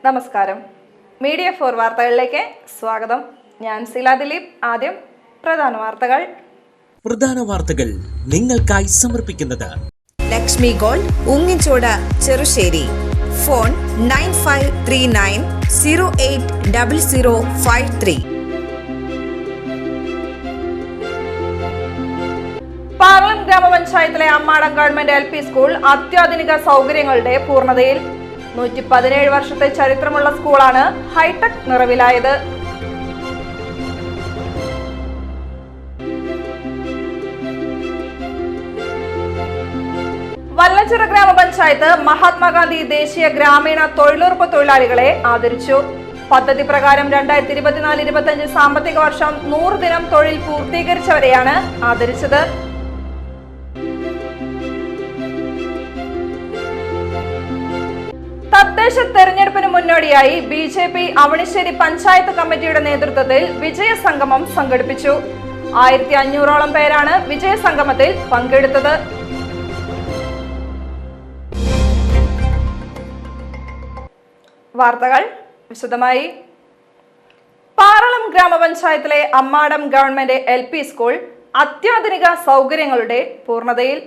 നമസ്കാരം. മീഡിയ 4 വാർത്തകളിലേക്ക് സ്വാഗതം. ഞാൻ ശീല ദിലീപ്. ആദ്യം പ്രധാന വാർത്തകൾ നിങ്ങൾക്കായി സമർപ്പിക്കുന്നത് ലക്ഷ്മി ഗോൾഡ്, ഉങ്ങിച്ചോട്, ചെറുശ്ശേരി. ഫോൺ 9539080053. പാർലം ഗ്രാമപഞ്ചായത്തിലെ അമ്മാടം ഗവൺമെന്റ് LP സ്കൂൾ അത്യാധുനിക സൗകര്യങ്ങളുടെ പൂർണ്ണതയിൽ. 117 വർഷത്തെ ചരിത്രമുള്ള സ്കൂളാണ് ഹൈടെക് നിറവിലായത്. വല്ലച്ചിറ ഗ്രാമപഞ്ചായത്ത് മഹാത്മാഗാന്ധി ദേശീയ ഗ്രാമീണ തൊഴിലുറപ്പ് തൊഴിലാളികളെ ആദരിച്ചു. പദ്ധതി പ്രകാരം 2024-25 സാമ്പത്തിക വർഷം 100 ദിനം തൊഴിൽ പൂർത്തീകരിച്ചവരെയാണ് ആദരിച്ചത്. തദ്ദേശ തെരഞ്ഞെടുപ്പിന് മുന്നോടിയായി BJP അവണിശ്ശേരി പഞ്ചായത്ത് കമ്മിറ്റിയുടെ നേതൃത്വത്തിൽ വിജയ സംഗമം സംഘടിപ്പിച്ചു. 1500ഓളം പേരാണ് വിജയ സംഗമത്തിൽ പങ്കെടുത്തത്. വാർത്തകൾ വിശദമായി. പാറളം ഗ്രാമപഞ്ചായത്തിലെ അമ്മാടം ഗവൺമെന്റ് LP സ്കൂൾ അത്യാധുനിക സൗകര്യങ്ങളുടെ പൂർണ്ണതയിൽ.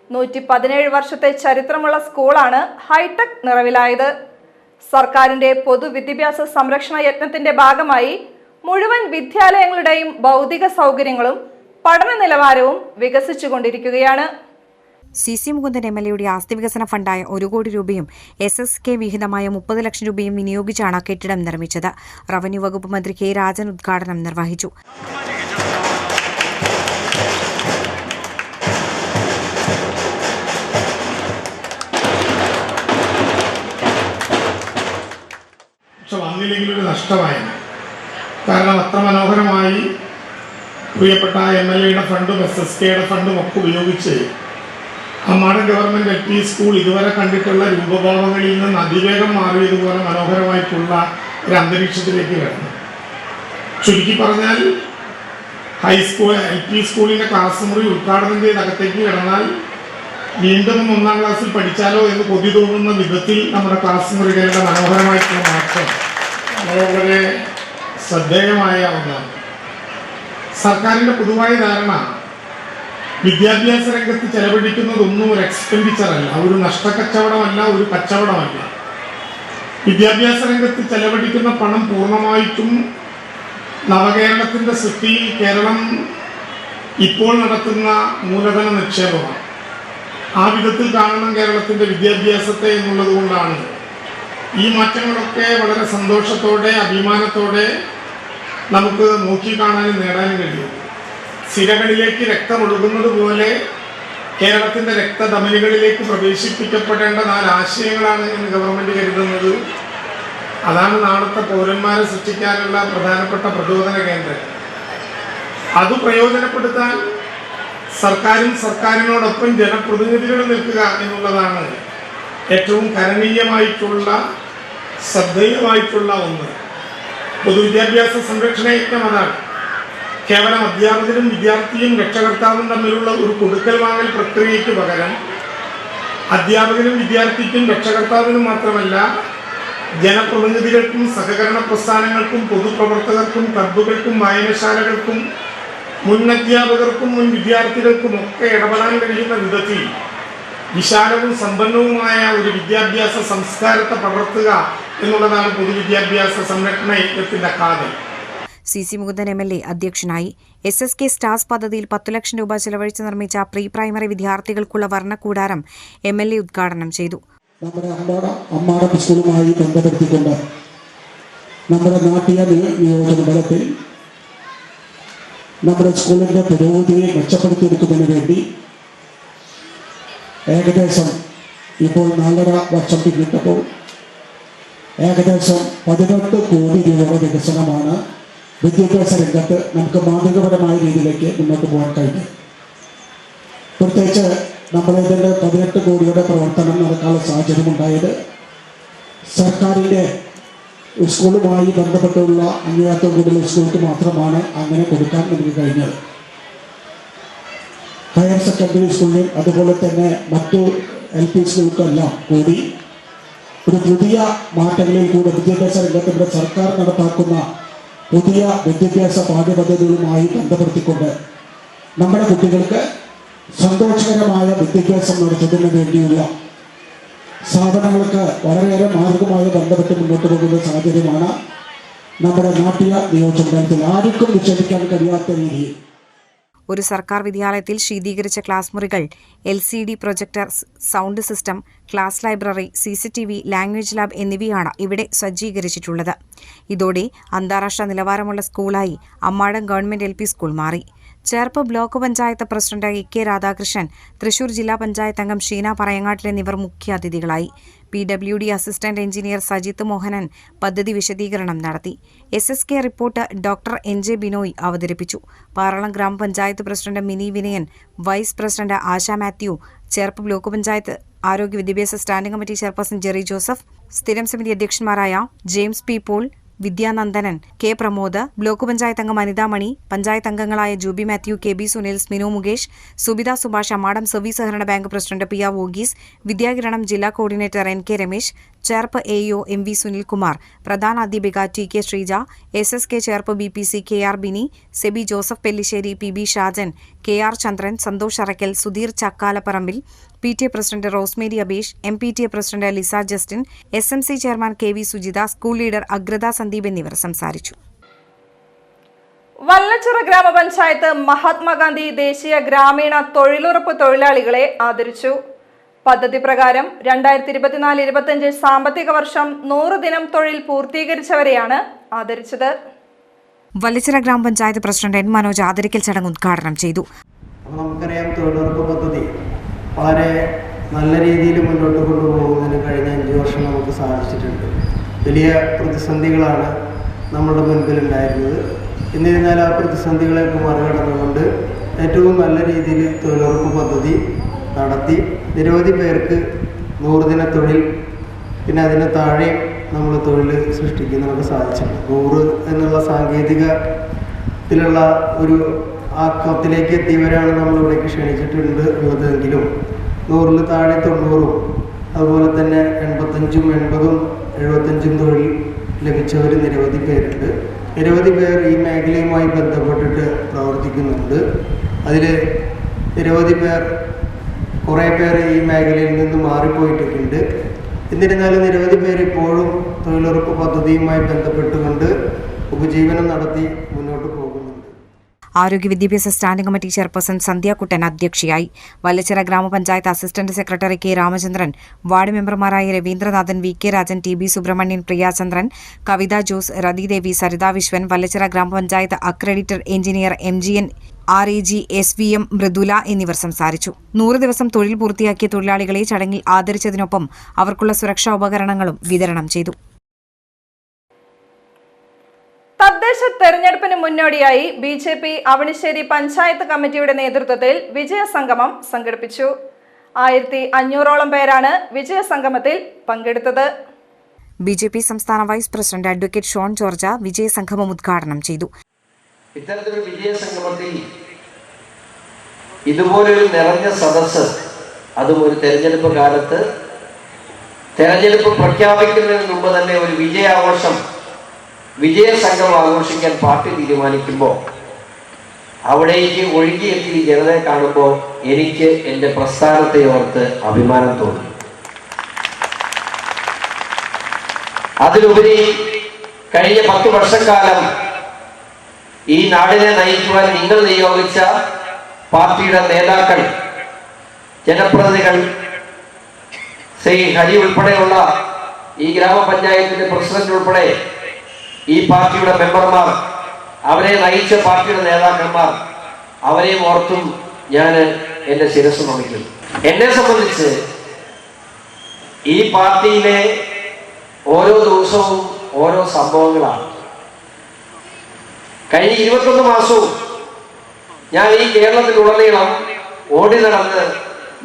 117 വർഷത്തെ ചരിത്രമുള്ള സ്കൂളാണ് ഹൈടെക് നിറവിലായത്. സർക്കാരിന്റെ പൊതുവിദ്യാഭ്യാസ സംരക്ഷണ യത്നത്തിന്റെ ഭാഗമായി മുഴുവൻ വിദ്യാലയങ്ങളുടെയും ഭൗതിക സൗകര്യങ്ങളും പഠന നിലവാരവും വികസിച്ചുകൊണ്ടിരിക്കുകയാണ്. CC മുകുന്ദൻ MLAയുടെ ആസ്തി വികസന ഫണ്ടായ 1 കോടി രൂപയും SSK വിഹിതമായ 30 ലക്ഷം രൂപയും വിനിയോഗിച്ചാണ് കെട്ടിടം നിർമ്മിച്ചത്. റവന്യൂ വകുപ്പ് മന്ത്രി K. രാജൻ ഉദ്ഘാടനം നിർവഹിച്ചു. വന്നില്ലെങ്കിലൊരു നഷ്ടമായിരുന്നു. കാരണം അത്ര മനോഹരമായി പ്രിയപ്പെട്ട MLAയുടെ ഫണ്ടും SSKയുടെ ഫണ്ടും ഒക്കെ ഉപയോഗിച്ച് അമ്മാടം ഗവൺമെന്റ് LP സ്കൂൾ ഇതുവരെ കണ്ടിട്ടുള്ള രൂപഭാവങ്ങളിൽ നിന്ന് അതിവേഗം മാറിയതുപോലെ മനോഹരമായിട്ടുള്ള ഒരു അന്തരീക്ഷത്തിലേക്ക് കടന്നു. ചുരുക്കി പറഞ്ഞാൽ ഹൈസ്കൂൾ LP സ്കൂളിൻ്റെ ക്ലാസ് മുറി ഉദ്ഘാടനം ചെയ്തകത്തേക്ക് കിടന്നാൽ വീണ്ടും 1ാം ക്ലാസ്സിൽ പഠിച്ചാലോ എന്ന് കൊതി തോന്നുന്ന വിധത്തിൽ നമ്മുടെ ക്ലാസ് മുറികളുടെ മനോഹരമായിട്ടുള്ള മാറ്റം വളരെ ശ്രദ്ധേയമായ ഒന്നാണ്. സർക്കാരിൻ്റെ പൊതുവായ ധാരണ വിദ്യാഭ്യാസ രംഗത്ത് ചെലവഴിക്കുന്നതൊന്നും ഒരു എക്സ്പെൻഡിച്ചറല്ല, ഒരു നഷ്ടക്കച്ചവടമല്ല, ഒരു കച്ചവടമല്ല. വിദ്യാഭ്യാസ രംഗത്ത് ചെലവഴിക്കുന്ന പണം പൂർണ്ണമായിട്ടും നവകേരളത്തിൻ്റെ സൃഷ്ടിയിൽ കേരളം ഇപ്പോൾ നടത്തുന്ന മൂലധന നിക്ഷേപമാണ്. ആ വിധത്തിൽ കാണണം കേരളത്തിൻ്റെ വിദ്യാഭ്യാസത്തെ എന്നുള്ളത് കൊണ്ടാണ് ഈ മാറ്റങ്ങളൊക്കെ വളരെ സന്തോഷത്തോടെ അഭിമാനത്തോടെ നമുക്ക് നോക്കിക്കാണാനും നേടാനും കഴിയും. സിരകളിലേക്ക് രക്തമൊഴുകുന്നത് പോലെ കേരളത്തിൻ്റെ രക്തധമനികളിലേക്ക് പ്രവേശിപ്പിക്കപ്പെടേണ്ട 4 ആശയങ്ങളാണ് എന്ന് ഗവൺമെൻറ് കരുതുന്നത്. അതാണ് നാളത്തെ പൗരന്മാരെ സൃഷ്ടിക്കാനുള്ള പ്രധാനപ്പെട്ട പ്രചോദന കേന്ദ്രം. അത് പ്രയോജനപ്പെടുത്താൻ സർക്കാരും സർക്കാരിനോടൊപ്പം ജനപ്രതിനിധികളും നിൽക്കുക എന്നുള്ളതാണ് ഏറ്റവും കരണീയമായിട്ടുള്ള ശ്രദ്ധേയമായിട്ടുള്ള ഒന്ന്. പൊതുവിദ്യാഭ്യാസ സംരക്ഷണ യജ്ഞം അതാണ്. കേവലം അധ്യാപകരും വിദ്യാർത്ഥിയും രക്ഷകർത്താവും തമ്മിലുള്ള ഒരു കൊടുക്കൽ വാങ്ങൽ പ്രക്രിയയ്ക്ക് പകരം അധ്യാപകനും വിദ്യാർത്ഥിക്കും രക്ഷകർത്താവിനും മാത്രമല്ല ജനപ്രതിനിധികൾക്കും സഹകരണ പ്രസ്ഥാനങ്ങൾക്കും പൊതുപ്രവർത്തകർക്കും ക്ലബ്ബുകൾക്കും വായനശാലകൾക്കും മുൻ അധ്യാപകർക്കും മുൻ വിദ്യാർത്ഥികൾക്കും ഒക്കെ ഇടപെടാൻ കഴിയുന്ന വിധത്തിൽ വിശാലവും സമ്പന്നവുമായ ഒരു വിദ്യാഭ്യാസ സംസ്കാരത്തെ പകർത്തുക എന്നുള്ളതാണ് പൊതുവിദ്യാഭ്യാസ സംരക്ഷണ യജ്ഞത്തിൻ്റെ കാതൽ. CC മുകുന്ദൻ MLA അധ്യക്ഷനായി. SSK സ്റ്റാർസ് പദ്ധതിയിൽ 10 ലക്ഷം രൂപ ചെലവഴിച്ച് നിർമ്മിച്ച പ്രീ പ്രൈമറി വിദ്യാർത്ഥികൾക്കുള്ള വർണ്ണക്കൂടാരം MLA ഉദ്ഘാടനം ചെയ്തു. നമ്മുടെ അമ്മാടം സ്കൂളുമായി ബന്ധപ്പെടുത്തിക്കൊണ്ട് നമ്മുടെ നാട്ടിക നിയോജക തലത്തിൽ നമ്മുടെ സ്കൂളിൻ്റെ പുരോഗതിയെ മെച്ചപ്പെടുത്തിയെടുക്കുന്നതിന് വേണ്ടി ഏകദേശം ഇപ്പോൾ 4.5 വർഷം പിന്നിട്ടപ്പോൾ ഏകദേശം 18 കോടി രൂപയുടെ വികസനമാണ് വിദ്യാഭ്യാസ രംഗത്ത് നമുക്ക് മാതൃകപരമായ രീതിയിലേക്ക് മുന്നോട്ട് പോകാൻ കഴിഞ്ഞു. പ്രത്യേകിച്ച് നമ്മളിതിൻ്റെ 18 കോടിയുടെ പ്രവർത്തനം നടക്കാനുള്ള സാഹചര്യമുണ്ടായത് സർക്കാരിൻ്റെ സ്കൂളുമായി ബന്ധപ്പെട്ടുള്ള അംഗീകാരത്തോടു കൂടിയുള്ള സ്കൂൾക്ക് മാത്രമാണ് അങ്ങനെ കൊടുക്കാൻ നമുക്ക് കഴിഞ്ഞത്. ഹയർ സെക്കൻഡറി സ്കൂളിലും അതുപോലെ തന്നെ മറ്റു LP സ്കൂൾക്കെല്ലാം കൂടി ഒരു പുതിയ മാറ്റങ്ങളിൽ കൂടെ വിദ്യാഭ്യാസ രംഗത്തിൻ്റെ സർക്കാർ നടപ്പാക്കുന്ന പുതിയ വിദ്യാഭ്യാസ പാഠ്യപദ്ധതികളുമായി ബന്ധപ്പെടുത്തിക്കൊണ്ട് നമ്മുടെ കുട്ടികൾക്ക് സന്തോഷകരമായ വിദ്യാഭ്യാസം നടത്തുന്നതിന് വേണ്ടിയുള്ള സ്ഥാപനങ്ങൾക്ക് വളരെയേറെ മാർഗമായി ബന്ധപ്പെട്ട് മുന്നോട്ട് പോകുന്ന സാഹചര്യമാണ് നമ്മുടെ നാട്ടിക നിയോജകമണ്ഡലത്തിൽ ആർക്കും നിഷേധിക്കാൻ കഴിയാത്ത രീതിയിൽ. ഒരു സർക്കാർ വിദ്യാലയത്തിൽ ശീതീകരിച്ച ക്ലാസ് മുറികൾ, LCD projector, sound system, class library, CCTV, language lab എന്നിവയാണ് ഇവിടെ സജ്ജീകരിച്ചിട്ടുള്ളത്. ഇതോടെ അന്താരാഷ്ട്ര നിലവാരമുള്ള സ്കൂളായി അമ്മാടം ഗവൺമെന്റ് LP സ്കൂൾ മാറി. Cherpu block panchayat president AK Radhakrishnan, Thrissur ജില്ലാ പഞ്ചായത്ത് അംഗം ഷീന പറയങ്ങാട്ടിൽ എന്നിവർ മുഖ്യാതിഥികളായി. PWD assistant engineer Sajith Mohanan പദ്ധതി വിശദീകരണം നടത്തി. SSK report doctor NJ Binoy അവതരിപ്പിച്ചു. പാറളം ഗ്രാമപഞ്ചായത്ത് president Mini Vinayan, vice president Asha Mathew, Cherpu block panchayat ആരോഗ്യ വിദ്യാഭ്യാസ standing committee chairperson Jerry Joseph, സ്ഥിരം സമിതി അധ്യക്ഷന്മാരായ James P. Paul, Vidyanandanan, K. Pramod, block panchayat അംഗം അനിത മണി, പഞ്ചായത്ത് അംഗങ്ങളായ Jubi Mathew, KB Sunil, Sminu Mukesh, Subitha Subhash, Ammadam service സഹകരണ ബാങ്ക് പ്രസിഡന്റ് PA വോഗീസ്, വിദ്യാകിരണം ജില്ലാ coordinator NK Ramesh, Cherpu AO MV Sunilkumar, പ്രധാന അധ്യാപിക TK Sreeja, SSK Cherpu BPC KR Bini, Seby Joseph Pellissery, PB Shajan, KR Chandran, Santhosh Arakkal, Sudheer Chakkalaparambil, PTA president Rosemary Abeesh, MPTA president Lisa Justin, SMC chairman KV Sujitha, school leader Agratha Sandeep എന്നിവർ സംസാരിച്ചു. വല്ലച്ചിറ ഗ്രാമപഞ്ചായത്ത് മഹാത്മാഗാന്ധി ദേശീയ ഗ്രാമീണ തൊഴിലുറപ്പ് തൊഴിലാളികളെ ആദരിച്ചു. പദ്ധതി പ്രകാരം 2024-25 സാമ്പത്തിക വർഷം 100 ദിനം തൊഴിൽ പൂർത്തീകരിച്ചവരെയാണ് ആദരിച്ചത്. വല്ലച്ചിറ ഗ്രാമപഞ്ചായത്ത് പ്രസിഡന്റ് N മനോജ് ആദരിക്കൽ ചടങ്ങ് ഉദ്ഘാടനം ചെയ്തു. നമുക്കറിയാം, തൊഴിലുറപ്പ് പദ്ധതി വളരെ നല്ല രീതിയിൽ മുന്നോട്ട് കൊണ്ടുപോകുന്നതിന് കഴിഞ്ഞ 5 വർഷം നമുക്ക് സാധിച്ചിട്ടുണ്ട്. വലിയ പ്രതിസന്ധികളാണ് നമ്മുടെ മുൻപിലുണ്ടായിരുന്നത്. എന്നിരുന്നാൽ ആ പ്രതിസന്ധികളെയൊക്കെ മറികടന്നുകൊണ്ട് ഏറ്റവും നല്ല രീതിയിൽ തൊഴിലുറപ്പ് പദ്ധതി നടത്തി നിരവധി പേർക്ക് 100 ദിന തൊഴിൽ, പിന്നെ അതിന് താഴെ നമ്മൾ തൊഴിൽ സൃഷ്ടിക്കാൻ നമുക്ക് സാധിച്ചിട്ടുണ്ട്. 100 എന്നുള്ള സാങ്കേതികത്തിലുള്ള ഒരു ആക്കത്തിലേക്ക് എത്തിയവരാണ് നമ്മളിവിടേക്ക് ക്ഷണിച്ചിട്ടുണ്ട് ഉള്ളതെങ്കിലും 100-ൽ താഴെ 90-ഉം അതുപോലെ തന്നെ 85-ഉം 80-ഉം 75-ഉം തൊഴിൽ ലഭിച്ചവർ നിരവധി പേരുണ്ട്. നിരവധി പേർ ഈ മേഖലയുമായി ബന്ധപ്പെട്ടിട്ട് പ്രവർത്തിക്കുന്നുണ്ട്. അതിൽ നിരവധി പേർ, കുറേ പേർ ഈ മേഖലയിൽ നിന്ന് മാറിപ്പോയിട്ടുണ്ട്. എന്നിരുന്നാലും നിരവധി പേർ ഇപ്പോഴും തൊഴിലുറപ്പ് പദ്ധതിയുമായി ബന്ധപ്പെട്ടുകൊണ്ട് ഉപജീവനം നടത്തി മുന്നോട്ട് പോകുന്നുണ്ട്. ആരോഗ്യ വിദ്യാഭ്യാസ സ്റ്റാൻഡിംഗ് കമ്മിറ്റി ചെയർപേഴ്സൺ സന്ധ്യാകുട്ടൻ അധ്യക്ഷയായി. വല്ലച്ചിറ ഗ്രാമപഞ്ചായത്ത് assistant secretary K. Ramachandran, ward മെമ്പർമാരായ രവീന്ദ്രനാഥൻ, VK രാജൻ, TB സുബ്രഹ്മണ്യൻ, പ്രിയാചന്ദ്രൻ, കവിത ജോസ്, രതിദേവി, സരിത വിശ്വൻ, വല്ലച്ചിറ ഗ്രാമപഞ്ചായത്ത് accredited engineer MGN RAG SVM Mridula എന്നിവർ സംസാരിച്ചു. 100 ദിവസം തൊഴിൽ പൂർത്തിയാക്കിയ തൊഴിലാളികളെ ചടങ്ങിൽ ആദരിച്ചതിനൊപ്പം അവർക്കുള്ള സുരക്ഷാ ഉപകരണങ്ങളും വിതരണം ചെയ്തു. തദ്ദേശ തെരഞ്ഞെടുപ്പിന് മുന്നോടിയായി BJP അവണിശ്ശേരി പഞ്ചായത്ത് കമ്മിറ്റിയുടെ നേതൃത്വത്തിൽ വിജയ സംഗമം സംഘടിപ്പിച്ചു. 1500ഓളം പേരാണ് വിജയ സംഗമത്തിൽ പങ്കെടുത്തത്. BJP സംസ്ഥാന വൈസ് പ്രസിഡന്റ് അഡ്വക്കേറ്റ് ഷോൺ ജോർജ വിജയ സംഗമം ഉദ്ഘാടനം ചെയ്തു. ഇത്തരത്തിലൊരു വിജയ സംഗമത്തിൽ ഇതുപോലൊരു നിറഞ്ഞ സദസ്സ്, അതും ഒരു തെരഞ്ഞെടുപ്പ് കാലത്ത്, തെരഞ്ഞെടുപ്പ് പ്രഖ്യാപിക്കുന്നതിന് മുമ്പ് തന്നെ ഒരു വിജയാഘോഷം, വിജയ സംഗമം ആഘോഷിക്കാൻ പാർട്ടി തീരുമാനിക്കുമ്പോൾ അവിടേക്ക് ഒഴുകിയെത്തിയ ജനതയെ കാണുമ്പോൾ എനിക്ക് എൻ്റെ പ്രസ്ഥാനത്തെ ഓർത്ത് അഭിമാനം തോന്നി. അതിലുപരി കഴിഞ്ഞ 10 വർഷക്കാലം ഈ നാടിനെ നയിക്കുവാൻ നിങ്ങൾ നിയോഗിച്ച പാർട്ടിയുടെ നേതാക്കൾ, ജനപ്രതിനിധികൾ, ശ്രീ ഹരി ഉൾപ്പെടെയുള്ള ഈ ഗ്രാമപഞ്ചായത്തിന്റെ പ്രസിഡന്റ് ഉൾപ്പെടെ ഈ പാർട്ടിയുടെ മെമ്പർമാർ, അവരെ നയിച്ച പാർട്ടിയുടെ നേതാക്കന്മാർ, അവരെയും ഓർത്തും ഞാൻ എൻ്റെ ശിരസ് നമിക്കുന്നു. എന്നെ സംബന്ധിച്ച് ഈ പാർട്ടിയിലെ ഓരോ ദിവസവും ഓരോ സംഭവങ്ങളാണ്. കഴിഞ്ഞ 21 മാസവും ഞാൻ ഈ കേരളത്തിലുടനീളം ഓടി നടന്ന്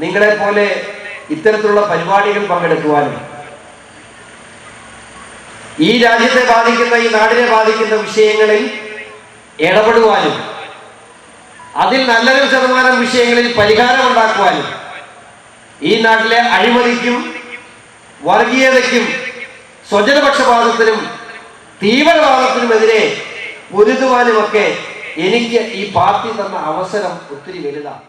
നിങ്ങളെ പോലെ ഇത്തരത്തിലുള്ള പരിപാടികൾ പങ്കെടുക്കുവാനും ഈ രാജ്യത്തെ ബാധിക്കുന്ന, ഈ നാടിനെ ബാധിക്കുന്ന വിഷയങ്ങളിൽ ഇടപെടുവാനും അതിൽ നല്ലൊരു ശതമാനം വിഷയങ്ങളിൽ പരിഹാരമുണ്ടാക്കുവാനും ഈ നാട്ടിലെ അഴിമതിക്കും വർഗീയതയ്ക്കും സ്വജനപക്ഷപാതത്തിനും തീവ്രവാദത്തിനുമെതിരെ പൊരുതുവാനുമൊക്കെ എനിക്ക് ഈ പാർട്ടി തന്ന അവസരം ഒത്തിരി വലുതാണ്.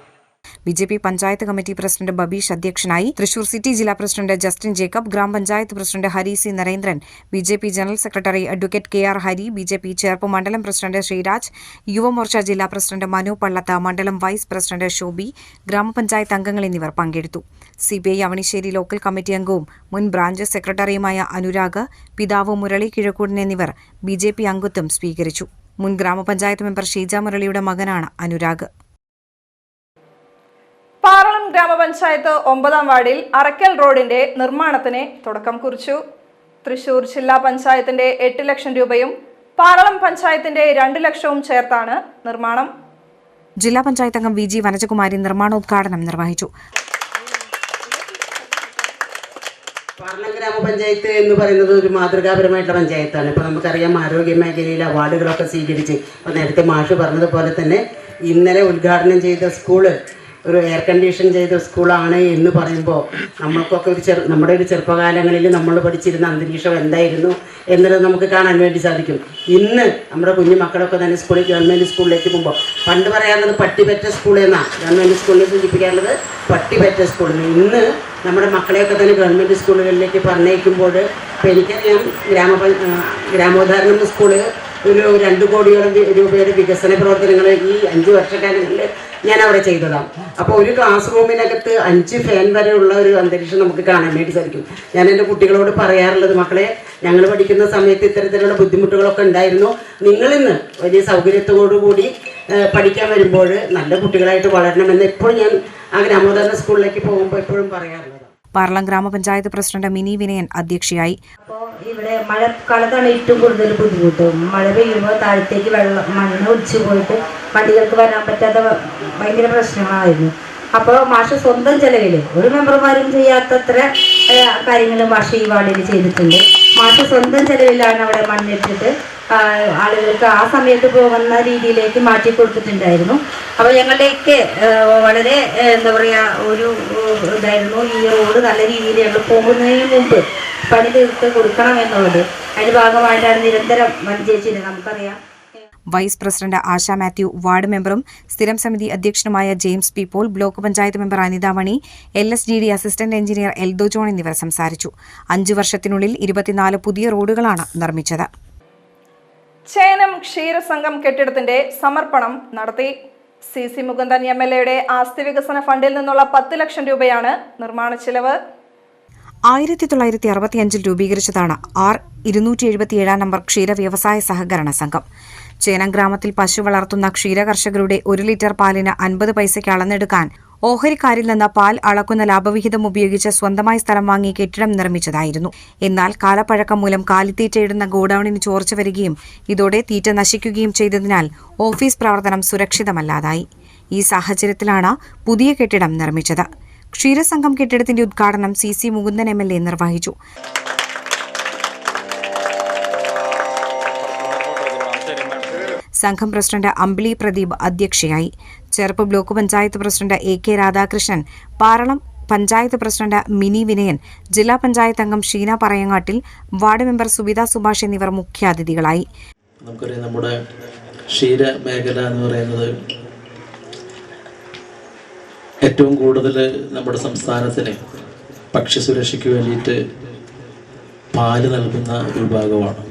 BJP. Panchayat committee president Babeesh അധ്യക്ഷനായി. തൃശൂർ സിറ്റി ജില്ലാ പ്രസിഡന്റ് ജസ്റ്റിൻ ജേക്കബ്, ഗ്രാമപഞ്ചായത്ത് president Hari C Narendran, BJP. General secretary advocate K R. Hari, BJP. Cherpu മണ്ഡലം പ്രസിഡന്റ് ശ്രീരാജ്, യുവമോർച്ച ജില്ലാ പ്രസിഡന്റ് മനു പള്ളത്ത്, മണ്ഡലം വൈസ് പ്രസിഡന്റ് ഷോബി, ഗ്രാമപഞ്ചായത്ത് അംഗങ്ങൾ എന്നിവർ പങ്കെടുത്തു. CPI അവണിശ്ശേരി ലോക്കൽ കമ്മിറ്റി അംഗവും മുൻ ബ്രാഞ്ച് സെക്രട്ടറിയുമായ അനുരാഗ്, പിതാവ് മുരളി കിഴക്കൂടൻ എന്നിവർ ബി.ജെ.പി. അംഗത്വം സ്വീകരിച്ചു. മുൻ ഗ്രാമപഞ്ചായത്ത് മെമ്പർ ഷീജ മുരളിയുടെ മകനാണ് അനുരാഗ്. പാറളം ഗ്രാമപഞ്ചായത്ത് 9-ാം വാർഡിൽ അറക്കൽ റോഡിന്റെ നിർമ്മാണത്തിന് തുടക്കം കുറിച്ചു. തൃശൂർ ജില്ലാ പഞ്ചായത്തിന്റെ 8 ലക്ഷം രൂപയും പാറളം പഞ്ചായത്തിന്റെ 2 ലക്ഷവും ചേർത്താണ് നിർമ്മാണം. ജില്ലാ പഞ്ചായത്ത് അംഗം VG വനജകുമാരി നിർമ്മാണോദ്ഘാടനം നിർവഹിച്ചു. പാറളം ഗ്രാമപഞ്ചായത്ത് എന്ന് പറയുന്നത് ഒരു മാതൃകാപരമായിട്ടുള്ള പഞ്ചായത്താണ്. ഇപ്പോൾ നമുക്കറിയാം, ആരോഗ്യ മേഖലയിൽ അവാർഡുകളൊക്കെ സ്വീകരിച്ച്, ഇപ്പോൾ നേരത്തെ മാഷ് പറഞ്ഞതുപോലെ തന്നെ ഇന്നലെ ഉദ്ഘാടനം ചെയ്ത സ്കൂള് ഒരു എയർ കണ്ടീഷൻ ചെയ്ത സ്കൂളാണ് എന്ന് പറയുമ്പോൾ നമ്മൾക്കൊക്കെ നമ്മുടെ ഒരു ചെറുപ്പകാലങ്ങളിൽ നമ്മൾ പഠിച്ചിരുന്ന അന്തരീക്ഷം എന്തായിരുന്നു എന്നുള്ളത് നമുക്ക് കാണാൻ വേണ്ടി സാധിക്കും. ഇന്ന് നമ്മുടെ കുഞ്ഞു മക്കളൊക്കെ തന്നെ ഗവൺമെൻറ് സ്കൂളിലേക്ക് പോകുമ്പോൾ പണ്ട് പറയാറുള്ളത് പട്ടിപെറ്റ സ്കൂൾ എന്നാണ്, ഗവൺമെൻറ് സ്കൂളിൽ സൂചിപ്പിക്കാറുള്ളത് പട്ടിപെറ്റ സ്കൂളിൽ. ഇന്ന് നമ്മുടെ മക്കളെയൊക്കെ തന്നെ ഗവൺമെൻറ് സ്കൂളുകളിലേക്ക് പറഞ്ഞയക്കുമ്പോൾ ഇപ്പോൾ എനിക്കറിയാം, ഗ്രാമോദ്ധാരണം സ്കൂള് ഒരു 2 കോടിയോളം രൂപയുടെ വികസന പ്രവർത്തനങ്ങൾ ഈ 5 വർഷക്കാലങ്ങളിൽ ഞാൻ അവിടെ ചെയ്തതാണ്. അപ്പോൾ ഒരു ക്ലാസ് റൂമിനകത്ത് 5 ഫാൻ വരെയുള്ള ഒരു അന്തരീക്ഷം നമുക്ക് കാണാൻ വേണ്ടി സാധിക്കും. ഞാൻ എൻ്റെ കുട്ടികളോട് പറയാറുള്ളത്, മക്കളെ, ഞങ്ങൾ പഠിക്കുന്ന സമയത്ത് ഇത്തരത്തിലുള്ള ബുദ്ധിമുട്ടുകളൊക്കെ ഉണ്ടായിരുന്നു. നിങ്ങളിന്ന് വലിയ സൗകര്യത്തോടുകൂടി പഠിക്കാൻ വരുമ്പോൾ നല്ല കുട്ടികളായിട്ട് വളരണമെന്ന് എപ്പോഴും ഞാൻ ആ ഗ്രാമോദ്ധാരണ സ്കൂളിലേക്ക് പോകുമ്പോൾ എപ്പോഴും പറയാറുള്ളത്. പാറളം ഗ്രാമപഞ്ചായത്ത് പ്രസിഡന്റ് മിനി വിനയൻ അധ്യക്ഷയായി. അപ്പോൾ ഇവിടെ മഴക്കാലത്താണ് ഏറ്റവും കൂടുതൽ ബുദ്ധിമുട്ട്. മഴ പെയ്യുമ്പോൾ താഴത്തേക്ക് മണ്ണ് ഒലിച്ചു പോയിട്ട് വണ്ടികൾക്ക് വരാൻ പറ്റാത്ത ഭയങ്കര പ്രശ്നങ്ങളായിരുന്നു. അപ്പോൾ മാഷ് സ്വന്തം ചെലവിൽ ഒരു മെമ്പർമാരും ചെയ്യാത്തത്ര കാര്യങ്ങൾ മാഷ് ഈ വാർഡിൽ ചെയ്തിട്ടുണ്ട്. മാഷ് സ്വന്തം ചെലവിലാണ് അവിടെ മണ്ണിട്ടിട്ട് ആളുകൾക്ക് ആ സമയത്ത് പോകുന്ന രീതിയിലേക്ക് മാറ്റി കൊടുത്തിട്ടുണ്ടായിരുന്നു. അപ്പോൾ ഞങ്ങളുടെയൊക്കെ വളരെ എന്താ പറയുക ഒരു ഇതായിരുന്നു, ഈ റോഡ് നല്ല രീതിയിൽ ഞങ്ങൾ പോകുന്നതിന് മുമ്പ് പണി തീർത്ത് കൊടുക്കണം എന്നുള്ളത്. അതിൻ്റെ ഭാഗമായിട്ടാണ് നിരന്തരം പണിചേച്ചിന് നമുക്കറിയാം. Vice president Asha Mathew, ward മെമ്പറും സ്ഥിരം സമിതി അധ്യക്ഷനുമായ James P Paul, block panchayat member Anitha Mani, LSGD assistant engineer Eldho John എന്നിവർ സംസാരിച്ചു. 5 വർഷത്തിനുള്ളിൽ 24 പുതിയ റോഡുകളാണ് നിർമ്മിച്ചത്. ചേനം ക്ഷീരസംഘം കെട്ടിടത്തിന്റെ സമർപ്പണം നടത്തി. CC മുകുന്ദൻ MLA ആസ്തി വികസന ഫണ്ടിൽ നിന്നുള്ള 10 ലക്ഷം രൂപയാണ് നിർമ്മാണ ചെലവ്. 1965 രൂപീകരിച്ചതാണ് R277 നമ്പർ ക്ഷീര വ്യവസായ സഹകരണ സംഘം. ചേനം ഗ്രാമത്തിൽ പശു വളർത്തുന്ന ക്ഷീര കർഷകരുടെ 1 ലിറ്റർ പാലിന് 50 പൈസയ്ക്ക് അളന്നെടുക്കാൻ ഓഹരിക്കാരിൽ നിന്ന് പാൽ അളക്കുന്ന ലാഭവിഹിതം ഉപയോഗിച്ച് സ്വന്തമായി സ്ഥലം വാങ്ങി കെട്ടിടം നിർമ്മിച്ചതായിരുന്നു. എന്നാൽ കാലപ്പഴക്കം മൂലം കാലിത്തീറ്റയിടുന്ന ഗോഡൌണിന് ചോർച്ച വരികയും ഇതോടെ തീറ്റ നശിക്കുകയും ചെയ്തതിനാൽ ഓഫീസ് പ്രവർത്തനം സുരക്ഷിതമല്ലാതായി. ഈ സാഹചര്യത്തിലാണ് പുതിയ കെട്ടിടം നിർമ്മിച്ചത്. ക്ഷീരസംഘം കെട്ടിടത്തിന്റെ ഉദ്ഘാടനം CC മുകുന്ദൻ MLA നിർവഹിച്ചു. സംഘം പ്രസിഡന്റ് അമ്പിളി പ്രദീപ് അധ്യക്ഷയായി. Cherpu block panchayat president AK Radhakrishnan, Paralam panchayat president Mini Vinayan, ജില്ലാ പഞ്ചായത്ത് അംഗം ഷീന പറയങ്ങാട്ടിൽ, വാർഡ് മെമ്പർ സുബിത സുഭാഷ് എന്നിവർ മുഖ്യാതിഥികളായി. നമുക്കറിയാം, നമ്മുടെ ക്ഷീര മേഖല എന്ന് പറയുന്നത് ഏറ്റവും കൂടുതൽ നമ്മുടെ സംസ്ഥാനത്തിന് ഭക്ഷ്യസുരക്ഷയ്ക്ക് വേണ്ടിയിട്ട് പാല് നൽകുന്ന ഒരു വിഭാഗമാണ്.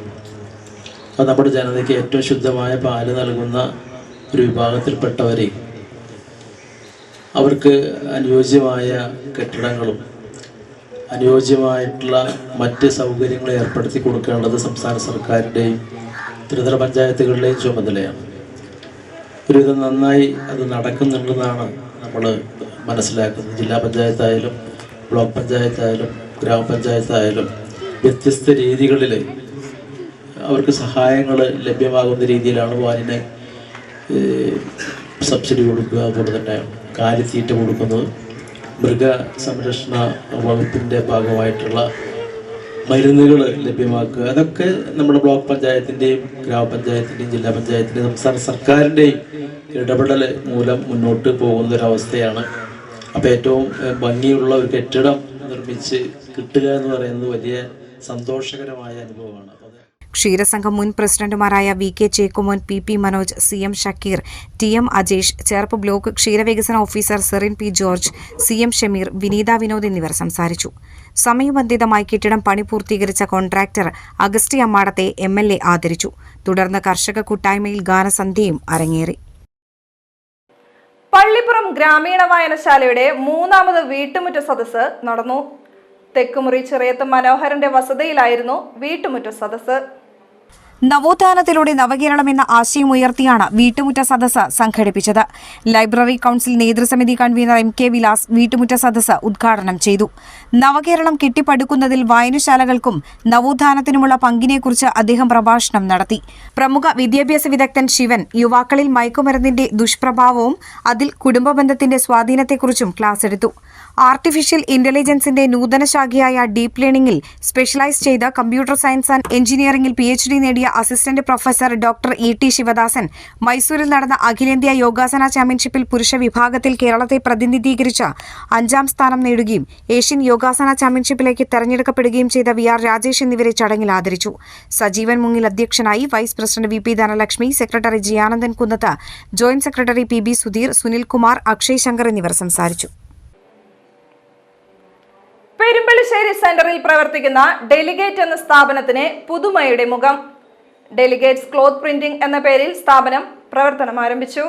അത് നമ്മുടെ ജനതയ്ക്ക് ഏറ്റവും ശുദ്ധമായ പാല് നൽകുന്ന ഒരു വിഭാഗത്തിൽപ്പെട്ടവരെ അവർക്ക് അനുയോജ്യമായ കെട്ടിടങ്ങളും അനുയോജ്യമായിട്ടുള്ള മറ്റ് സൗകര്യങ്ങളും ഏർപ്പെടുത്തി കൊടുക്കേണ്ടത് സംസ്ഥാന സർക്കാരിൻ്റെയും ത്രിതല പഞ്ചായത്തുകളുടെയും ചുമതലയാണ്. ഒരുവിധം നന്നായി അത് നടക്കുന്നുണ്ടെന്നാണ് നമ്മൾ മനസ്സിലാക്കുന്നത്. ജില്ലാ പഞ്ചായത്തായാലും ബ്ലോക്ക് പഞ്ചായത്തായാലും ഗ്രാമപഞ്ചായത്തായാലും വ്യത്യസ്ത രീതികളിൽ അവർക്ക് സഹായങ്ങൾ ലഭ്യമാകുന്ന രീതിയിലാണ് പാലിന് സബ്സിഡി കൊടുക്കുക, അതുപോലെ തന്നെ കാലിത്തീറ്റ കൊടുക്കുന്നത്. മൃഗസംരക്ഷണ വകുപ്പിൻ്റെ ഭാഗമായിട്ടുള്ള മരുന്നുകൾ ലഭ്യമാക്കുക, അതൊക്കെ നമ്മുടെ ബ്ലോക്ക് പഞ്ചായത്തിൻ്റെയും ഗ്രാമപഞ്ചായത്തിൻ്റെയും ജില്ലാ പഞ്ചായത്തിൻ്റെയും സംസ്ഥാന സർക്കാരിൻ്റെയും ഇടപെടൽ മൂലം മുന്നോട്ട് പോകുന്നൊരവസ്ഥയാണ്. അപ്പോൾ ഏറ്റവും ഭംഗിയുള്ള ഒരു കെട്ടിടം നിർമ്മിച്ച് കിട്ടുക എന്ന് പറയുന്നത് വലിയ സന്തോഷകരമായ അനുഭവമാണ്. ക്ഷീരസംഘം മുൻ പ്രസിഡന്റുമാരായ V K Chekkumon, P P Manoj, C M Shakkeer, T M Ajesh, Cherpu block ക്ഷീരവികസന officer Serin P George, C M Shameer, Vineetha Vinod എന്നിവർ സംസാരിച്ചു. സമയബന്ധിതമായി കെട്ടിടം പണി പൂർത്തീകരിച്ച കോൺട്രാക്ടർ അഗസ്റ്റി അമ്മാടത്തെ MLA ആദരിച്ചു. തുടർന്ന് കർഷക കൂട്ടായ്മയിൽ ഗാനസന്ധ്യയും അരങ്ങേറി. പള്ളിപ്പുറം ഗ്രാമീണ വായനശാലയുടെ 3ാമത് വീട്ടുമുറ്റ സദസ്സ് നടന്നു. തെക്കുമുറി ചെറിയത്ത് മനോഹരന്റെ വസതിയിലായിരുന്നു വീട്ടുമുറ്റ സദസ്സ്. നവോത്ഥാനത്തിലൂടെ നവകേരളം എന്ന ആശയമുയർത്തിയാണ് വീട്ടുമുറ്റ സദസ്സ് സംഘടിപ്പിച്ചത്. ലൈബ്രറി കൌൺസിൽ നേതൃസമിതി കൺവീനർ MK വിലാസ് വീട്ടുമുറ്റ സദസ്സ് ഉദ്ഘാടനം ചെയ്തു. നവകേരളം കെട്ടിപ്പടുക്കുന്നതിൽ വായനശാലകൾക്കും നവോത്ഥാനത്തിനുമുള്ള പങ്കിനെക്കുറിച്ച് അദ്ദേഹം പ്രഭാഷണം നടത്തി. പ്രമുഖ വിദ്യാഭ്യാസ വിദഗ്ധൻ ശിവൻ യുവാക്കളിൽ മയക്കുമരുന്നിന്റെ ദുഷ്പ്രഭാവവും അതിൽ കുടുംബബന്ധത്തിന്റെ സ്വാധീനത്തെക്കുറിച്ചും ക്ലാസ് എടുത്തു. ആർട്ടിഫിഷ്യൽ ഇന്റലിജൻസിന്റെ നൂതന ശാഖയായ ഡീപ് ലേണിംഗിൽ സ്പെഷ്യലൈസ് ചെയ്ത കമ്പ്യൂട്ടർ സയൻസ് ആൻഡ് എഞ്ചിനീയറിംഗിൽ PhD നേടിയ assistant professor doctor ET Sivadasan മൈസൂരിൽ നടന്ന അഖിലേന്ത്യാ യോഗാസന ചാമ്പ്യൻഷിപ്പിൽ പുരുഷ വിഭാഗത്തിൽ കേരളത്തെ പ്രതിനിധീകരിച്ച 5ാം സ്ഥാനം നേടുകയും ഏഷ്യൻ യോഗാസന ചാമ്പ്യൻഷിപ്പിലേക്ക് തെരഞ്ഞെടുക്കപ്പെടുകയും ചെയ്ത VR രാജേഷ് എന്നിവരെ ചടങ്ങിൽ ആദരിച്ചു. സജീവൻ മുങ്ങിൽ അധ്യക്ഷനായി. Vice president VP Dhanalakshmi, secretary Jiyanandan Kunnath, joint secretary PB Sudheer, Sunilkumar, Akshay Shankar എന്നിവർ സംസാരിച്ചു. പെരുമ്പള്ളിശ്ശേരി സെന്ററിൽ പ്രവർത്തിക്കുന്ന ഡെലിഗേറ്റ് എന്ന സ്ഥാപനത്തിന് പുതുമയുടെ മുഖം. ഡെലിഗേറ്റ്സ് ക്ലോത്ത് പ്രിന്റിംഗ് എന്ന പേരിൽ സ്ഥാപനം പ്രവർത്തനം ആരംഭിച്ചു.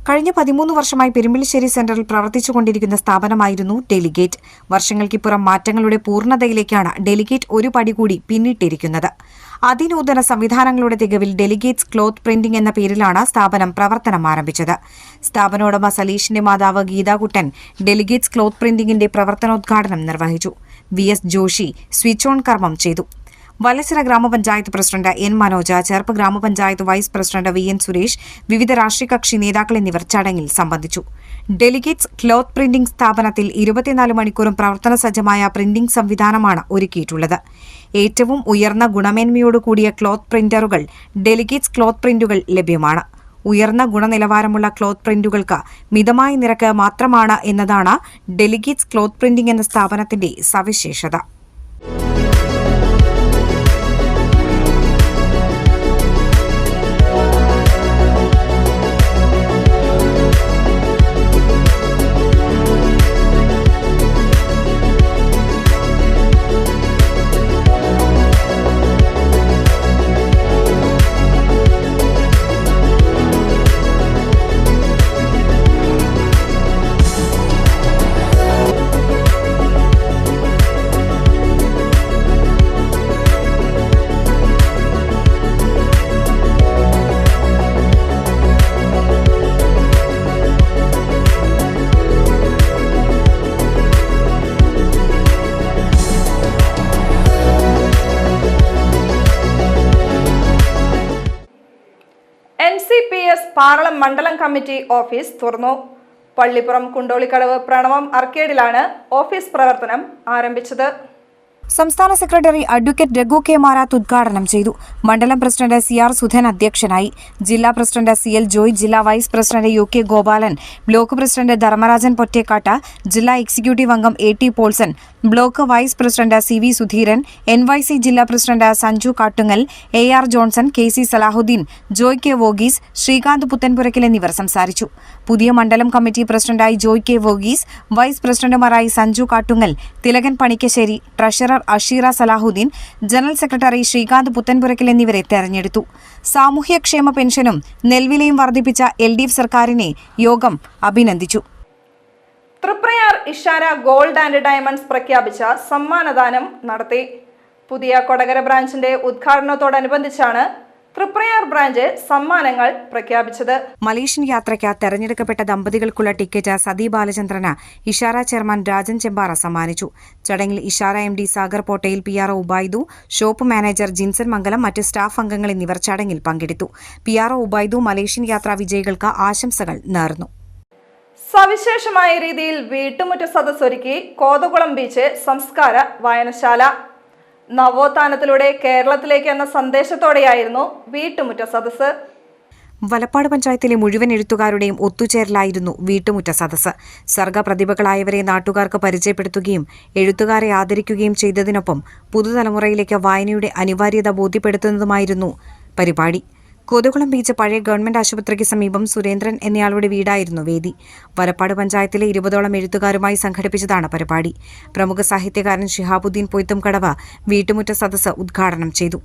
കഴിഞ്ഞ 13 വർഷമായി പെരുമ്പള്ളിശ്ശേരി സെന്ററിൽ പ്രവർത്തിച്ചുകൊണ്ടിരിക്കുന്ന സ്ഥാപനമായിരുന്നു ഡെലിഗേറ്റ്. വർഷങ്ങൾക്കിപ്പുറം മാറ്റങ്ങളുടെ പൂർണ്ണതയിലേക്കാണ് ഡെലിഗേറ്റ് ഒരു പടി കൂടി പിന്നിട്ടിരിക്കുന്നത്. അതിനൂതന സംവിധാനങ്ങളുടെ തികവിൽ ഡെലിഗേറ്റ്സ് ക്ലോത്ത് പ്രിന്റിംഗ് എന്ന പേരിലാണ് സ്ഥാപനം പ്രവർത്തനം ആരംഭിച്ചത്. സ്ഥാപനോടമ സലീഷിന്റെ മാതാവ് ഗീതാകുട്ടൻ ഡെലിഗേറ്റ്സ് ക്ലോത്ത് പ്രിന്റിംഗിന്റെ പ്രവർത്തനോദ്ഘാടനം നിർവഹിച്ചു. VS ജോഷി സ്വിച്ച് ഓൺ കർമ്മം ചെയ്തു. വലച്ചിറ ഗ്രാമപഞ്ചായത്ത് പ്രസിഡന്റ് N മനോജ്, ചേർപ്പ് ഗ്രാമപഞ്ചായത്ത് വൈസ് പ്രസിഡന്റ് VN സുരേഷ്, വിവിധ രാഷ്ട്രീയ കക്ഷി നേതാക്കൾ എന്നിവർ ചടങ്ങിൽ സംബന്ധിച്ചു. ഡെലിഗേറ്റ്സ് ക്ലോത്ത് പ്രിന്റിംഗ് സ്ഥാപനത്തിൽ 24 മണിക്കൂറും പ്രവർത്തന സജ്ജമായ പ്രിന്റിംഗ് സംവിധാനമാണ് ഒരുക്കിയിട്ടുള്ളത്. ഏറ്റവും ഉയർന്ന ഗുണമേന്മയോടുകൂടിയ ക്ലോത്ത് പ്രിന്ററുകൾ ഡെലിഗേറ്റ്സ് ക്ലോത്ത് പ്രിന്റുകൾ ലഭ്യമാണ്. ഉയർന്ന ഗുണനിലവാരമുള്ള ക്ലോത്ത് പ്രിന്റുകൾക്ക് മിതമായ നിരക്ക് മാത്രമാണ് എന്നതാണ് ഡെലിഗേറ്റ്സ് ക്ലോത്ത് പ്രിന്റിംഗ് എന്ന സ്ഥാപനത്തിന്റെ സവിശേഷത. NCPS പാറളം മണ്ഡലം കമ്മിറ്റി ഓഫീസ് തുറന്നു. പള്ളിപ്പുറം കുണ്ടോളിക്കടവ് പ്രണവം അർക്കേഡിലാണ് ഓഫീസ് പ്രവർത്തനം ആരംഭിച്ചത്. സംസ്ഥാന secretary advocate Raghu K Marath ഉദ്ഘാടനം ചെയ്തു. മണ്ഡലം പ്രസിഡന്റ് CR സുധൻ അധ്യക്ഷനായി. ജില്ലാ പ്രസിഡന്റ് CL ജോയ്, ജില്ലാ vice president UK Gopalan, block president Dharmarajan Pottekkatt, ജില്ലാ എക്സിക്യൂട്ടീവ് അംഗം AT Paulson, block vice president CV Sudheeran, NYC ജില്ലാ president Sanju Kattungal, AR Johnson, KC Salahuddin, Joy K വോഗീസ്, ശ്രീകാന്ത് പുത്തൻപുരയ്ക്കൽ എന്നിവർ സംസാരിച്ചു. പുതിയ മണ്ഡലം കമ്മിറ്റി പ്രസിഡന്റായി ജോയ് K വോഗീസ്, വൈസ് പ്രസിഡന്റുമാരായി Sanju Kattungal, Thilakan Panikkassery, treasurer Asheera Salahuddin, general secretary Sreekanth Puthanpurakkal എന്നിവരെ തെരഞ്ഞെടുത്തു. സാമൂഹ്യക്ഷേമ പെൻഷനും നെൽവിലയും വർദ്ധിപ്പിച്ച LDF സർക്കാരിനെ യോഗം അഭിനന്ദിച്ചു. Triprayar Ishara gold and diamonds പ്രഖ്യാപിച്ച സമ്മാനദാനം നടത്തി. പുതിയ കൊടകര ബ്രാഞ്ചിന്റെ ഉദ്ഘാടനത്തോടനുബന്ധിച്ചാണ് തൃപ്രയാർ ബ്രാഞ്ച് സമ്മാനങ്ങൾ പ്രഖ്യാപിച്ചത്. മലേഷ്യൻ യാത്രയ്ക്ക് തെരഞ്ഞെടുക്കപ്പെട്ട ദമ്പതികൾക്കുള്ള ടിക്കറ്റ് സതി ബാലചന്ദ്രന് ഇഷാര ചെയർമാൻ രാജൻ ചെമ്പാറ സമ്മാനിച്ചു. ചടങ്ങിൽ Ishara MD Sagar Pottayil, PRO Ubaidu, shop manager Jinson Mangalam, മറ്റ് സ്റ്റാഫ് അംഗങ്ങൾ എന്നിവർ ചടങ്ങിൽ പങ്കെടുത്തു. PRO ഉബൈദു മലേഷ്യൻ യാത്രാ വിജയികൾക്ക് ആശംസകൾ നേർന്നു. സവിശേഷമായ രീതിയിൽ വീട്ടുമുറ്റ സദസ്സൊരുക്കി കോതകുളം ബീച്ച് സംസ്കാര വായനശാല. നവോത്ഥാനത്തിലൂടെ കേരളത്തിലേക്ക് എന്ന സന്ദേശത്തോടെയായിരുന്നു വീട്ടുമുറ്റ സദസ്സ്. വലപ്പാട് പഞ്ചായത്തിലെ മുഴുവൻ എഴുത്തുകാരുടെയും ഒത്തുചേരലായിരുന്നു വീട്ടുമുറ്റ സദസ്സ്. സർഗപ്രതിഭകളായവരെ നാട്ടുകാർക്ക് പരിചയപ്പെടുത്തുകയും എഴുത്തുകാരെ ആദരിക്കുകയും ചെയ്തതിനൊപ്പം പുതുതലമുറയിലേക്ക് വായനയുടെ അനിവാര്യത ബോധ്യപ്പെടുത്തുന്നതുമായിരുന്നു പരിപാടി. കോതകുളം ബീച്ച് പഴയ ഗവൺമെന്റ് ആശുപത്രിക്ക് സമീപം സുരേന്ദ്രൻ എന്നയാളുടെ വീടായിരുന്നു വേദി. വലപ്പാട് പഞ്ചായത്തിലെ 20ഓളം എഴുത്തുകാരുമായി സംഘടിപ്പിച്ചതാണ് പരിപാടി. പ്രമുഖ സാഹിത്യകാരൻ ഷിഹാബുദ്ദീൻ പൊയ്ത്തുംകടവ് വീട്ടുമുറ്റ സദസ്സ് ഉദ്ഘാടനം ചെയ്തു.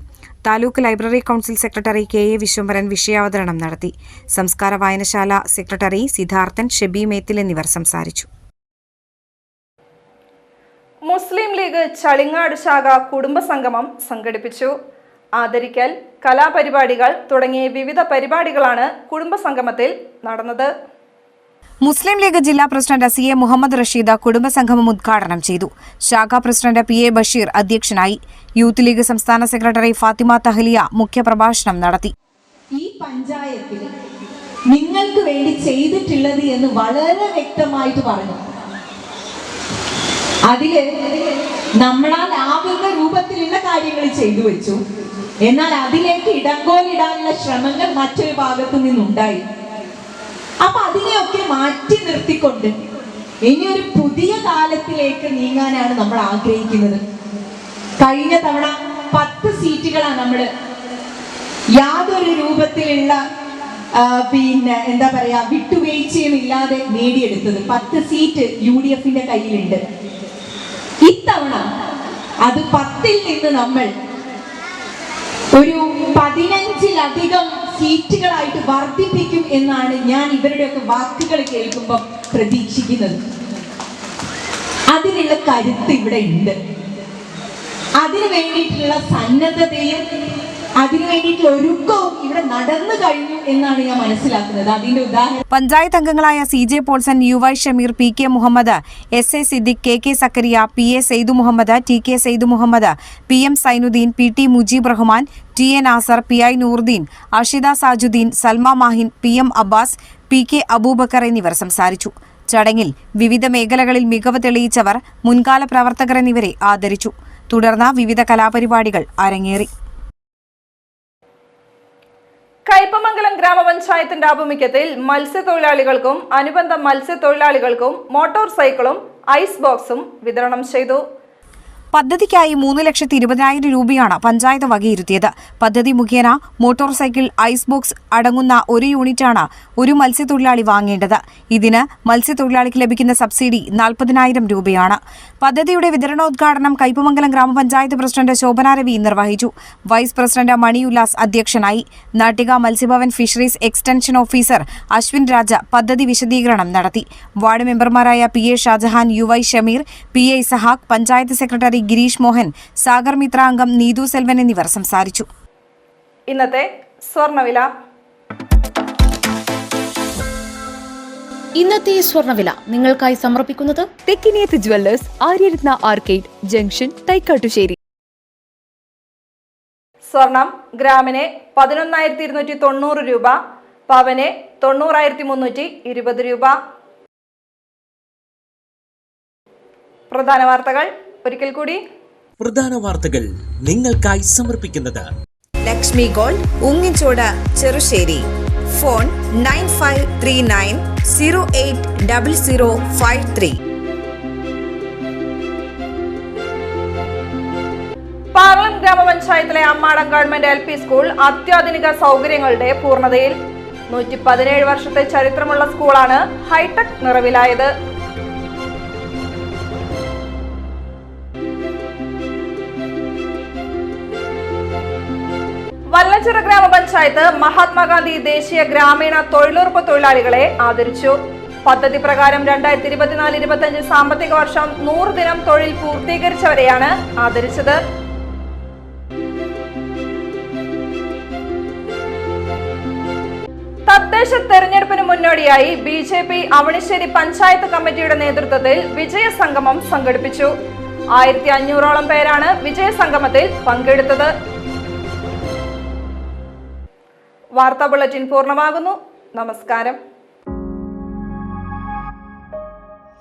Taluk library council secretary KA Viswambharan വിഷയാവതരണം നടത്തി. സംസ്കാര വായനശാല സെക്രട്ടറി സിദ്ധാർത്ഥൻ, ഷെബി മേത്തിൽ എന്നിവർ സംസാരിച്ചു. മുസ്ലിം ലീഗ് ചളിങ്ങാട് ശാഖ കുടുംബസംഗമം സംഘടിപ്പിച്ചു. ആദരിക്കൽ, കലാപരിപാടികൾ തുടങ്ങിയ വിവിധ പരിപാടികളാണ് കുടുംബസംഗമത്തിൽ നടന്നത്. മുസ്ലിം ലീഗ് ജില്ലാ പ്രസിഡന്റ് CA മുഹമ്മദ് റഷീദ് കുടുംബസംഗമം ഉദ്ഘാടനം ചെയ്തു. ശാഖാ പ്രസിഡന്റ് PA ബഷീർ അധ്യക്ഷനായി. യൂത്ത് ലീഗ് സംസ്ഥാന സെക്രട്ടറി ഫാത്തിമ തഹ്ലിയ മുഖ്യപ്രഭാഷണം നടത്തി. ഈ പഞ്ചായത്തിൽ നിങ്ങൾക്ക് വേണ്ടി ചെയ്തിട്ടുള്ളത് എന്ന് വളരെ വ്യക്തമായിട്ട് പറഞ്ഞു. അതില് നമ്മളാൽ ആകുന്ന രൂപത്തിലുള്ള കാര്യങ്ങൾ ചെയ്തു വെച്ചു. എന്നാൽ അതിലേക്ക് ഇടങ്കോലിടാനുള്ള ശ്രമങ്ങൾ മറ്റൊരു ഭാഗത്തു നിന്നുണ്ടായി. അപ്പൊ അതിനെയൊക്കെ മാറ്റി നിർത്തിക്കൊണ്ട് ഇനിയൊരു പുതിയ കാലത്തിലേക്ക് നീങ്ങാനാണ് നമ്മൾ ആഗ്രഹിക്കുന്നത്. കഴിഞ്ഞ തവണ 10 സീറ്റുകളാണ് നമ്മൾ യാതൊരു രൂപത്തിലുള്ള എന്താ പറയാ വിട്ടുവീഴ്ചയും ഇല്ലാതെ നേടിയെടുത്തത്. 10 സീറ്റ് UDFന്റെ കയ്യിലുണ്ട്. ഇത്തവണ അത് 10ൽ നിന്ന് നമ്മൾ ഒരു 15ലധികം സീറ്റുകളായിട്ട് വർദ്ധിപ്പിക്കും എന്നാണ് ഞാൻ ഇവരുടെയൊക്കെ വാക്കുകൾ കേൾക്കുമ്പോൾ പ്രതീക്ഷിക്കുന്നത്. അതിനുള്ള കരുത്ത് ഇവിടെ ഉണ്ട്. അതിനു വേണ്ടിയിട്ടുള്ള സന്നദ്ധതയും അതിനു വേണ്ടിയിട്ടുള്ള ഒരുക്കവും ഇവിടെ നടന്നു കഴിഞ്ഞു എന്നാണ് ഞാൻ മനസ്സിലാക്കുന്നത്. അതിന്റെ ഉദാഹരണം പഞ്ചായത്ത് അംഗങ്ങളായ CJ Paulson, UY Shameer, PK Muhammad, SA Siddique, KK Zakariya, PA Saidu Muhammad, TK Saidu Muhammad, PM Sainuddin, PT Mujeeb Rahman, TA Nasar, PI Nooruddin, Ashida Sajuddin, Salma Mahin, PM Abbas, PK Abubakar എന്നിവർ സംസാരിച്ചു. ചടങ്ങിൽ വിവിധ മേഖലകളിൽ മികവ് തെളിയിച്ചവർ, മുൻകാല പ്രവർത്തകർ എന്നിവരെ ആദരിച്ചു. തുടർന്ന് വിവിധ കലാപരിപാടികൾ അരങ്ങേറി. കയ്പമംഗലം ഗ്രാമപഞ്ചായത്തിന്റെ ആഭിമുഖ്യത്തിൽ മത്സ്യത്തൊഴിലാളികൾക്കും അനുബന്ധ മത്സ്യത്തൊഴിലാളികൾക്കും മോട്ടോർ സൈക്കിളും ഐസ് ബോക്സും വിതരണം ചെയ്തു. പദ്ധതിക്കായി 3,20,000 രൂപയാണ് പഞ്ചായത്ത് വകയിരുത്തിയത്. പദ്ധതി മുഖേന മോട്ടോർ സൈക്കിൾ, ഐസ് ബോക്സ് അടങ്ങുന്ന ഒരു യൂണിറ്റാണ് ഒരു മത്സ്യത്തൊഴിലാളി വാങ്ങേണ്ടത്. ഇതിന് മത്സ്യത്തൊഴിലാളിക്ക് ലഭിക്കുന്ന സബ്സിഡി 40,000 രൂപയാണ്. പദ്ധതിയുടെ വിതരണോദ്ഘാടനം കയ്പമംഗലം ഗ്രാമപഞ്ചായത്ത് പ്രസിഡന്റ് ശോഭന രവി നിർവഹിച്ചു. വൈസ് പ്രസിഡന്റ് മണി ഉല്ലാസ് അധ്യക്ഷനായി. Nattika Matsyabhavan fisheries extension officer Ashwin Raja പദ്ധതി വിശദീകരണം നടത്തി. വാർഡ് മെമ്പർമാരായ PA ഷാജഹാൻ, UY ഷമീർ, PA ഇസഹാഖ്, പഞ്ചായത്ത് സെക്രട്ടറി ഗിരീഷ് മോഹൻ, സാഗർ മിത്ര അംഗം നീതു സെൽവൻ എന്നിവർ സംസാരിച്ചു. ഇന്നത്തെ സ്വർണ്ണവില. ഇന്നത്തെ സ്വർണ്ണവില നിങ്ങൾക്കായി സമർപ്പിക്കുന്നത് Thekkiniyath jewellers, Aryaratna arcade junction, Thaikkattussery. സ്വർണം ഗ്രാമിന് 11,290 രൂപ, പവന് 90,320 രൂപ. പ്രധാന വാർത്തകൾ ഒരിക്കൽ കൂടി. പ്രധാന വാർത്തകൾ നിങ്ങൾക്കായി സമർപ്പിക്കുന്നത് ലക്ഷ്മി ഗോൾഡ്, ഉങ്ങിച്ചോട്, ചെറുശ്ശേരി. ഫോൺ 9539080053. പാർലം ഗ്രാമപഞ്ചായത്തിലെ അമ്മാടം ഗവൺമെന്റ് LP സ്കൂൾ അത്യാധുനിക സൗകര്യങ്ങളുടെ പൂർണ്ണതയിൽ. 117 വർഷത്തെ ചരിത്രമുള്ള സ്കൂളാണ് ഹൈടെക് നിറവിലായത്. വല്ലച്ചിറ ഗ്രാമപഞ്ചായത്ത് മഹാത്മാഗാന്ധി ദേശീയ ഗ്രാമീണ തൊഴിലുറപ്പ് തൊഴിലാളികളെ ആദരിച്ചു. പദ്ധതി പ്രകാരം 2024-25 സാമ്പത്തിക വർഷം 100 ദിനം തൊഴിൽ പൂർത്തീകരിച്ചവരെയാണ് ആദരിച്ചത്. തദ്ദേശ തെരഞ്ഞെടുപ്പിന് മുന്നോടിയായി BJP അവണിശ്ശേരി പഞ്ചായത്ത് കമ്മിറ്റിയുടെ നേതൃത്വത്തിൽ വിജയ സംഗമം സംഘടിപ്പിച്ചു. 1500ഓളം പേരാണ് വിജയ സംഗമത്തിൽ പങ്കെടുത്തത്. വാർത്താ ബുള്ളറ്റിൻ പൂർണ്ണമാകുന്നു. നമസ്കാരം.